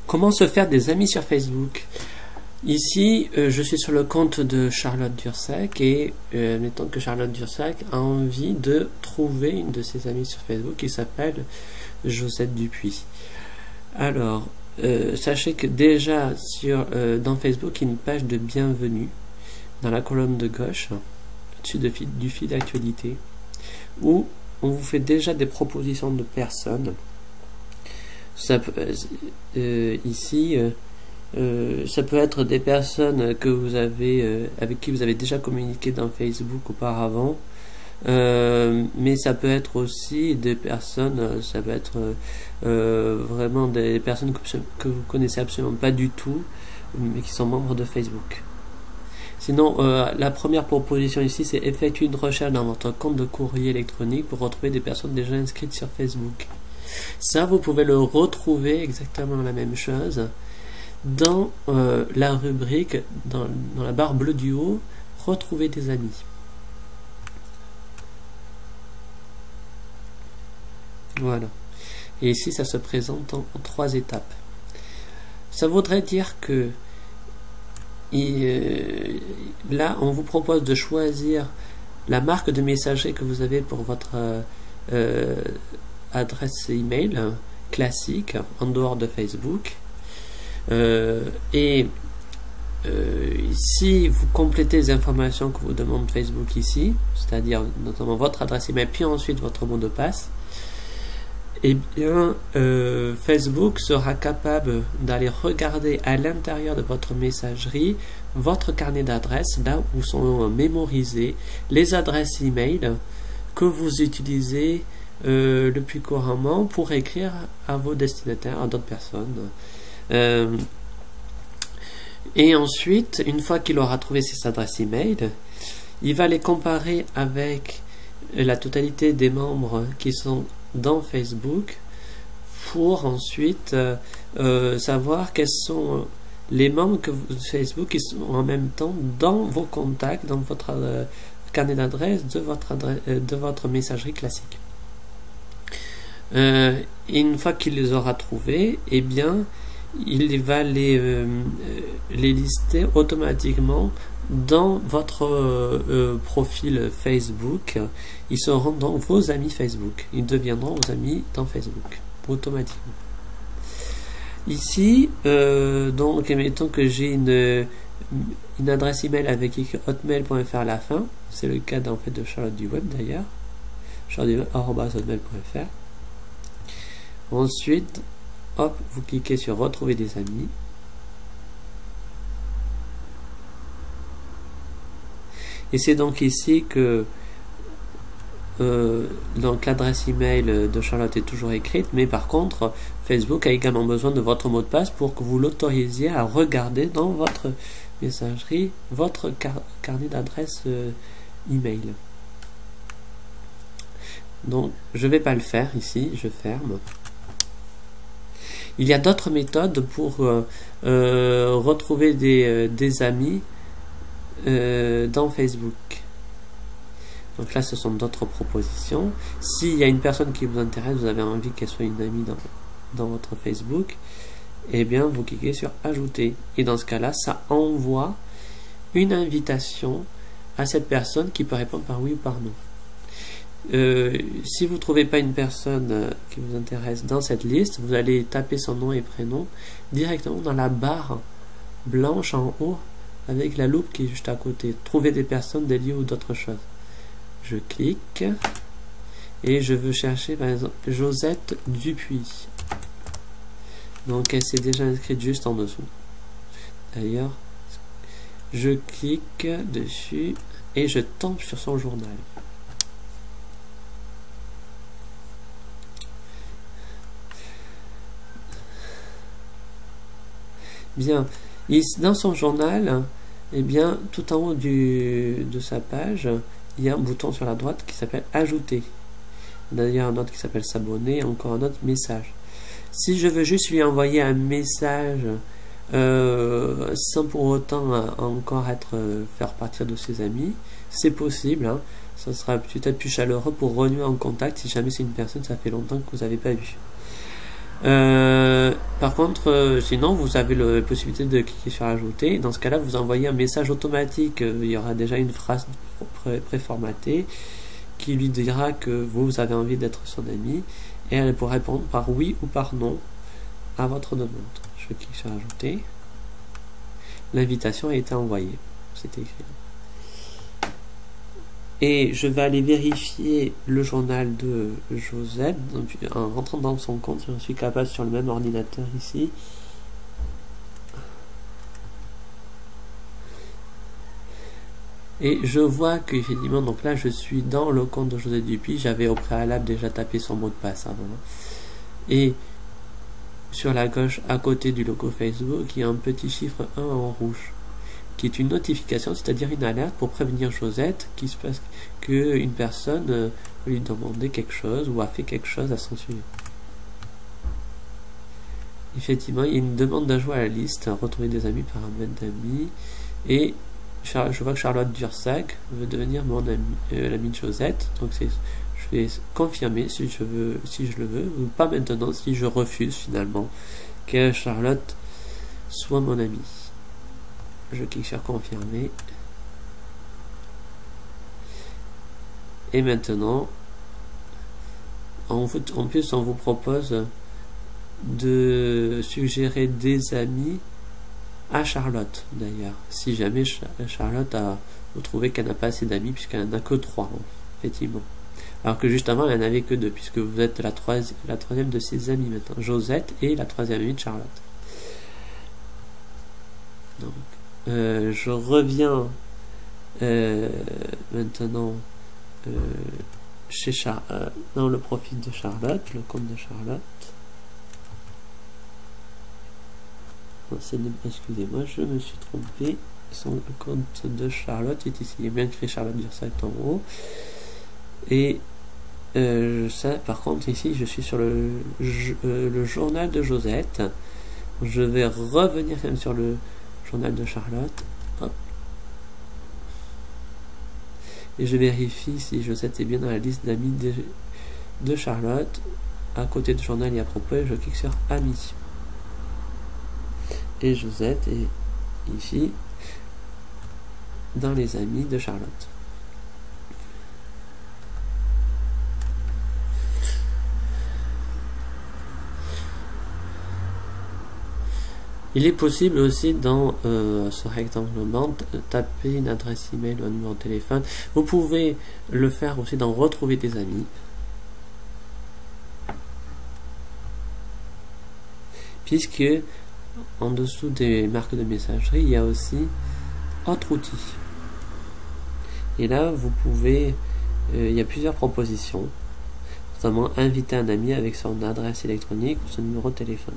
Comment se faire des amis sur Facebook? Ici, je suis sur le compte de Charlotte Dursac et admettons que Charlotte Dursac a envie de trouver une de ses amies sur Facebook qui s'appelle Josette Dupuis. Alors, sachez que déjà dans Facebook, il y a une page de bienvenue dans la colonne de gauche, au-dessus du fil d'actualité, où on vous fait déjà des propositions de personnes. Ici, ça peut être des personnes que vous avez, avec qui vous avez déjà communiqué dans Facebook auparavant, mais ça peut être aussi des personnes, ça peut être vraiment des personnes que vous connaissez absolument pas du tout, mais qui sont membres de Facebook. Sinon, la première proposition ici, c'est effectuer une recherche dans votre compte de courrier électronique pour retrouver des personnes déjà inscrites sur Facebook. Ça, vous pouvez le retrouver exactement la même chose dans la rubrique, dans la barre bleue du haut, retrouver des amis. Voilà. Et ici, ça se présente en 3 étapes. Ça voudrait dire que là, on vous propose de choisir la marque de messagerie que vous avez pour votre adresse email classique en dehors de Facebook. Si vous complétez les informations que vous demande Facebook ici, c'est-à-dire notamment votre adresse email puis ensuite votre mot de passe, eh bien Facebook sera capable d'aller regarder à l'intérieur de votre messagerie votre carnet d'adresses, là où sont mémorisées les adresses email que vous utilisez le plus couramment pour écrire à vos destinataires, à d'autres personnes. Et ensuite, une fois qu'il aura trouvé ces adresses email, il va les comparer avec la totalité des membres qui sont dans Facebook pour ensuite savoir quels sont les membres de Facebook qui sont en même temps dans vos contacts, dans votre carnet d'adresse de votre messagerie classique. Et une fois qu'il les aura trouvés, eh bien, il va les lister automatiquement dans votre profil Facebook. Ils seront donc vos amis Facebook. Ils deviendront vos amis dans Facebook automatiquement. Ici, donc, admettons que j'ai une adresse email avec hotmail.fr à la fin. C'est le cas en fait de Charlotte du Web d'ailleurs. charlotte@hotmail.fr. Ensuite, hop, vous cliquez sur retrouver des amis. Et c'est donc ici que donc l'adresse email de Charlotte est toujours écrite, mais par contre Facebook a également besoin de votre mot de passe pour que vous l'autorisiez à regarder dans votre messagerie votre carnet d'adresse email. Donc je ne vais pas le faire ici, je ferme. Il y a d'autres méthodes pour retrouver des amis dans Facebook. Donc là, ce sont d'autres propositions. S'il y a une personne qui vous intéresse, vous avez envie qu'elle soit une amie dans votre Facebook, eh bien, vous cliquez sur ajouter. Et dans ce cas-là, ça envoie une invitation à cette personne qui peut répondre par oui ou par non. Si vous ne trouvez pas une personne qui vous intéresse dans cette liste, vous allez taper son nom et prénom directement dans la barre blanche en haut avec la loupe qui est juste à côté. Trouver des personnes, des lieux ou d'autres choses. Je clique et je veux chercher par exemple Josette Dupuis. Donc elle s'est déjà inscrite juste en dessous. D'ailleurs, je clique dessus et je tombe sur son journal. Bien, dans son journal, eh bien, tout en haut de sa page, il y a un bouton sur la droite qui s'appelle ajouter. D'ailleurs, un autre qui s'appelle s'abonner, encore un autre message. Si je veux juste lui envoyer un message sans pour autant encore faire partir de ses amis, c'est possible. Hein. Ça sera peut-être plus chaleureux pour renouer en contact si jamais c'est une personne, ça fait longtemps que vous n'avez pas vu. Par contre, sinon, vous avez la possibilité de cliquer sur ajouter. Dans ce cas-là, vous envoyez un message automatique. Il y aura déjà une phrase préformatée qui lui dira que vous avez envie d'être son ami et elle pourra répondre par oui ou par non à votre demande. Je clique sur ajouter. L'invitation a été envoyée. C'est écrit. Et je vais aller vérifier le journal de Josette en rentrant dans son compte. Je suis capable sur le même ordinateur ici. Et je vois qu'effectivement, donc là, je suis dans le compte de Josette Dupuis. J'avais au préalable déjà tapé son mot de passe avant. Et sur la gauche, à côté du logo Facebook, il y a un petit chiffre 1 en rouge, qui est une notification, c'est-à-dire une alerte pour prévenir Josette qu'il se passe qu'une personne lui demandait quelque chose ou a fait quelque chose à son sujet. Effectivement, il y a une demande d'ajout à la liste, retrouver des amis, paramètres d'amis, et je vois que Charlotte Dursac veut devenir mon ami, l'ami de Josette, donc je vais confirmer si je le veux, ou pas maintenant, si je refuse finalement que Charlotte soit mon ami. Je clique sur confirmer. Et maintenant, en plus, on vous propose de suggérer des amis à Charlotte, d'ailleurs. Si jamais Charlotte vous trouvez qu'elle n'a pas assez d'amis, puisqu'elle n'en a que 3, effectivement. Alors que juste avant, elle n'en avait que 2, puisque vous êtes la troisième de ses amis maintenant. Josette est la troisième amie de Charlotte. Donc, je reviens maintenant dans le profil de Charlotte, le compte de Charlotte. Excusez-moi, je me suis trompé. Le compte de Charlotte est ici. Il est bien écrit Charlotte Dursac en haut. Et ça, par contre, ici, je suis sur le journal de Josette. Je vais revenir quand même sur le journal de Charlotte. Hop. Et je vérifie si Josette est bien dans la liste d'amis de Charlotte. À côté du journal et à propos, je clique sur Amis. Et Josette est ici dans les amis de Charlotte. Il est possible aussi dans ce rectangle blanc taper une adresse email ou un numéro de téléphone. Vous pouvez le faire aussi dans retrouver des amis. Puisque en dessous des marques de messagerie, il y a aussi autre outil. Et là, vous pouvez, il y a plusieurs propositions, notamment inviter un ami avec son adresse électronique ou son numéro de téléphone.